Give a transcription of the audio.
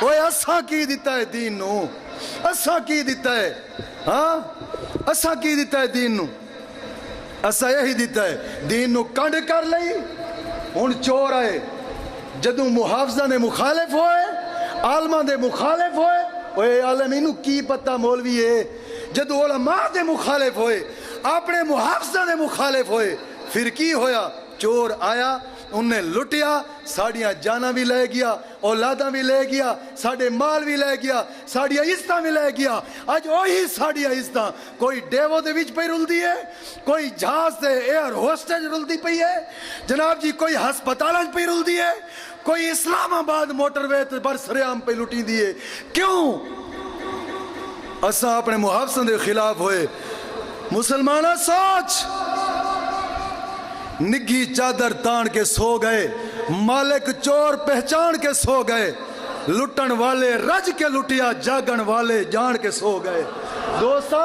اوے اساں کی دیتا ہے دین نو؟ اساں کی دیتا ہے؟ ہاں اساں کی دیتا ہے دین نو؟ اساں یہی دیتا ہے دین نو کنڈ کر لئی. ہن چور آئے جدوں محافظہ نے مخالف ہوئے، عالماں دے مخالف ہوئے. اوے عالم اینو کی پتہ مولوی ہے جدوں علماء دے مخالف ہوئے، اپنے محافظہ دے مخالف ہوئے، پھر کی ہویا؟ چور آیا، انہیں لٹیا، ساڑیاں جانا بھی لے گیا، اولاداں بھی لے گیا، ساڑے مال بھی لے گیا، ساڑیاں عزتاں بھی لے گیا. اج وہی ساڑیاں عزتاں کوئی ڈیوو دے وچ پئی رلدی ہے، کوئی جہاز دے ایئر ہوسٹیج رلدی پئی ہے جناب جی، کوئی ہسپتالاں پئی رلدی ہے، کوئی اسلام آباد موٹر وے تے برسریام پہ لٹی دیے. کیوں؟ اساں اپنے محافظوں دے خلاف ہوئے. مسلمانہ سوچ، نگھی چادر تان کے سو گئے، مالک چور پہچان کے سو گئے، لٹن والے رج کے لٹیا، جاگن والے جان کے سو گئے. دوستو